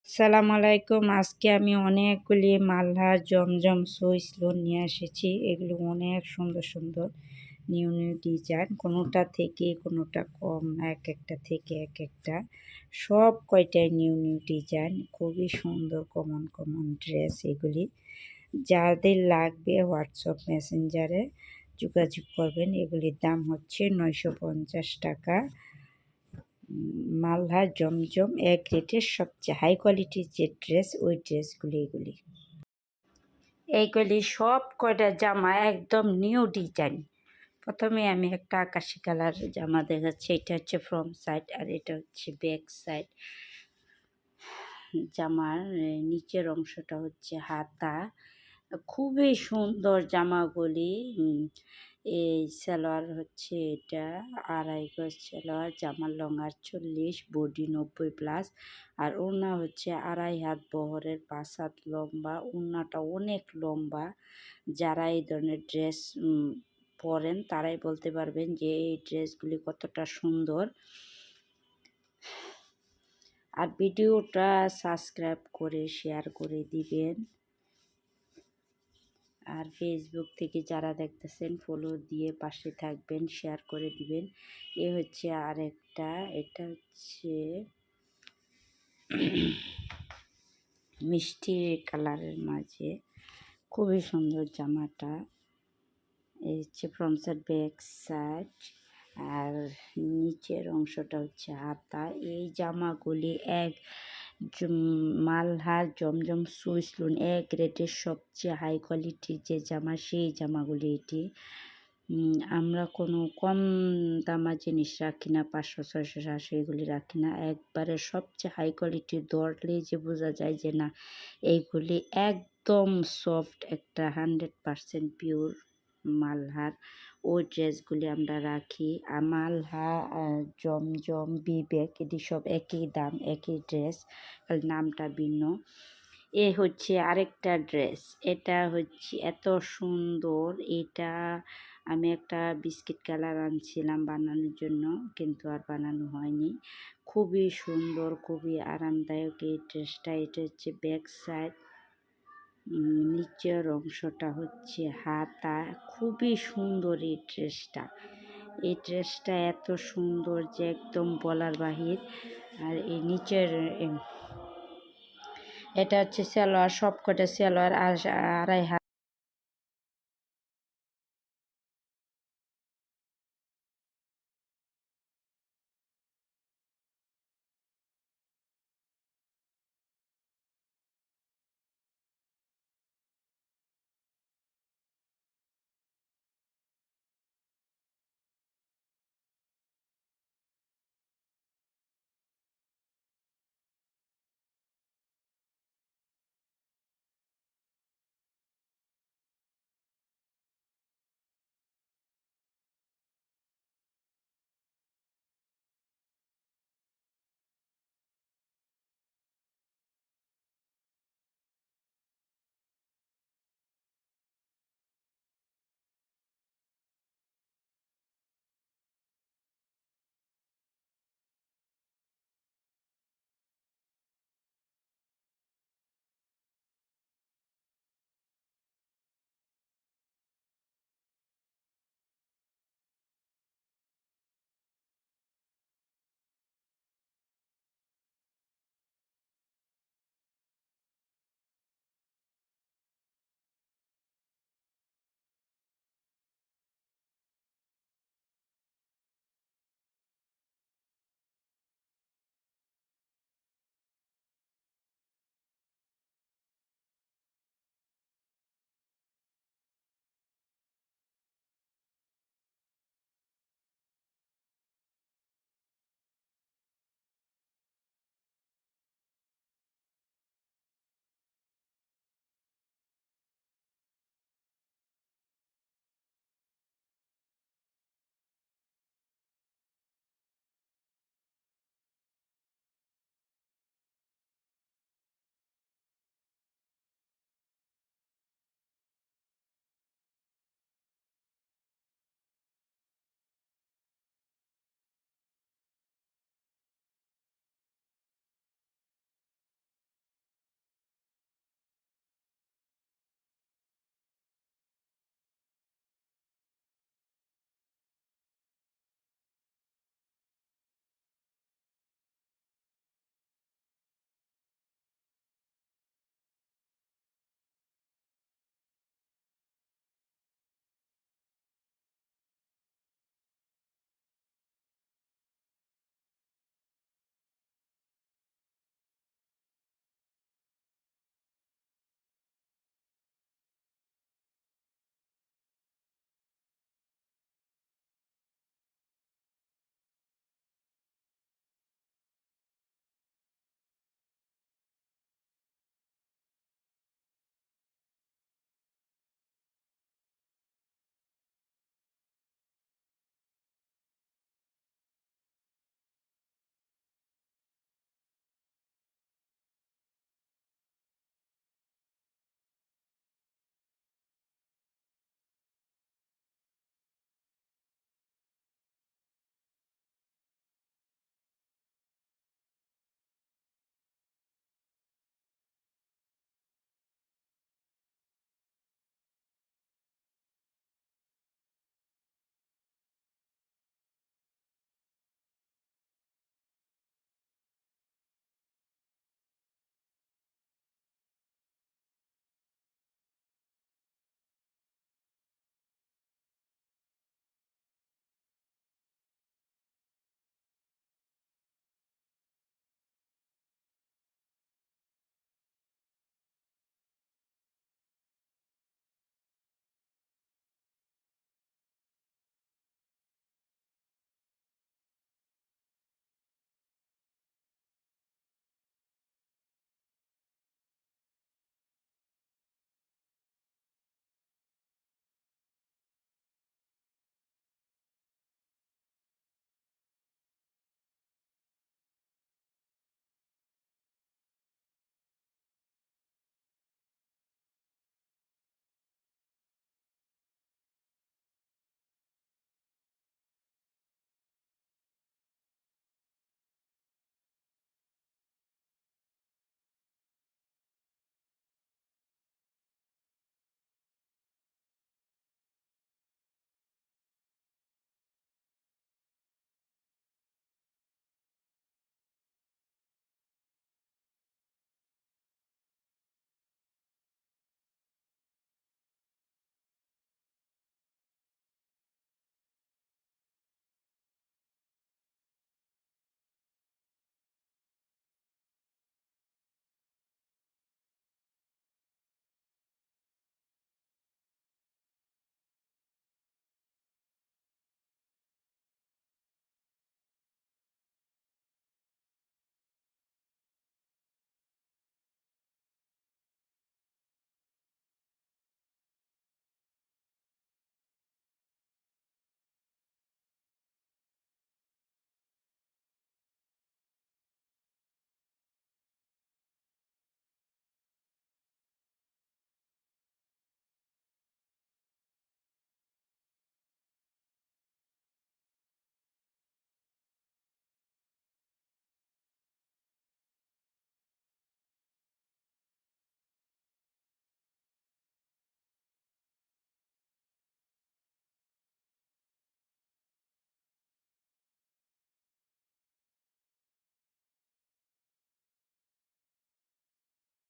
সালাম আলাইকুম। আজকে আমি অনেকগুলি মালহার জমজম সুইস লোন নিয়ে এসেছি। এগুলো অনেক সুন্দর সুন্দর নিউ নিউ ডিজাইন, কোনোটা থেকে কোনোটা কম, এক একটা থেকে এক একটা, সব কয়টাই নিউ নিউ ডিজাইন, খুবই সুন্দর কমন কমন ড্রেস এগুলি। যাদের লাগবে হোয়াটসঅ্যাপ মেসেঞ্জারে যোগাযোগ করবেন। এগুলির দাম হচ্ছে 950 টাকা। মালহা জমজম এক রেটের সবচেয়ে হাই কোয়ালিটির যে ড্রেস, ওই ড্রেসগুলি এইগুলি সব কয়টা জামা একদম নিউ ডিজাইন। প্রথমে আমি একটা আকাশি কালার জামা দেখাচ্ছি। এটা হচ্ছে ফ্রন্ট সাইড আর এটা হচ্ছে ব্যাক সাইড। জামার নিচের অংশটা হচ্ছে হাতা। খুবই সুন্দর জামাগুলি। এই সালোয়ার হচ্ছে এটা 2.5 গজ সালোয়ার, জামার লং 48, বডি 90+, আর ওড়না হচ্ছে 2.5 হাত বহরের, 5 হাত লম্বা। ওড়নাটা অনেক লম্বা। যারা এই ধরনের ড্রেস পরেন তারাই বলতে পারবেন যে এই ড্রেসগুলি কতটা সুন্দর। আর ভিডিওটা সাবস্ক্রাইব করে শেয়ার করে দিবেন। আর ফেসবুক থেকে যারা দেখতেছেন ফলো দিয়ে পাশে থাকবেন, শেয়ার করে দিবেন। এ হচ্ছে আরেকটা, এটা হচ্ছে মিষ্টি কালারের মাঝে, খুবই সুন্দর জামাটা। এই হচ্ছে ফ্রন্ট সাইড, ব্যাক সাইড, আর নিচের অংশটা হচ্ছে হাতা। এই জামাগুলি মালহার জমজম সুইস লোন এক রেটের সবচেয়ে হাই কোয়ালিটির যে জামা, সেই জামাগুলি এটি। আমরা কোনো কম দামা জিনিস রাখি না, 500, 600, 700 এগুলি রাখি না। একবারে সবচেয়ে হাই কোয়ালিটির ধরলেই যে বোঝা যায় যে না, এইগুলি একদম সফট, একটা 100% পিওর মালহার, ওই ড্রেসগুলি আমরা রাখি। মালহা, জমজম, বিবেক, এটি সব একই দাম, একই ড্রেস, খালি নামটা ভিন্ন। এ হচ্ছে আরেকটা ড্রেস। এটা হচ্ছে এত সুন্দর। এটা আমি একটা বিস্কিট কালার আনছিলাম বানানোর জন্য, কিন্তু আর বানানো হয়নি। খুবই সুন্দর, খুবই আরামদায়ক এই ড্রেসটা। এটা হচ্ছে ব্যাক সাইড, নিচের অংশটা হচ্ছে হাতা। খুবই সুন্দর এই ড্রেসটা। এই ড্রেসটা এত সুন্দর যে একদম বলার বাহির। আর এই নিচের এটা হচ্ছে সালোয়ার, সবকটা সালোয়ার 2.5 হাত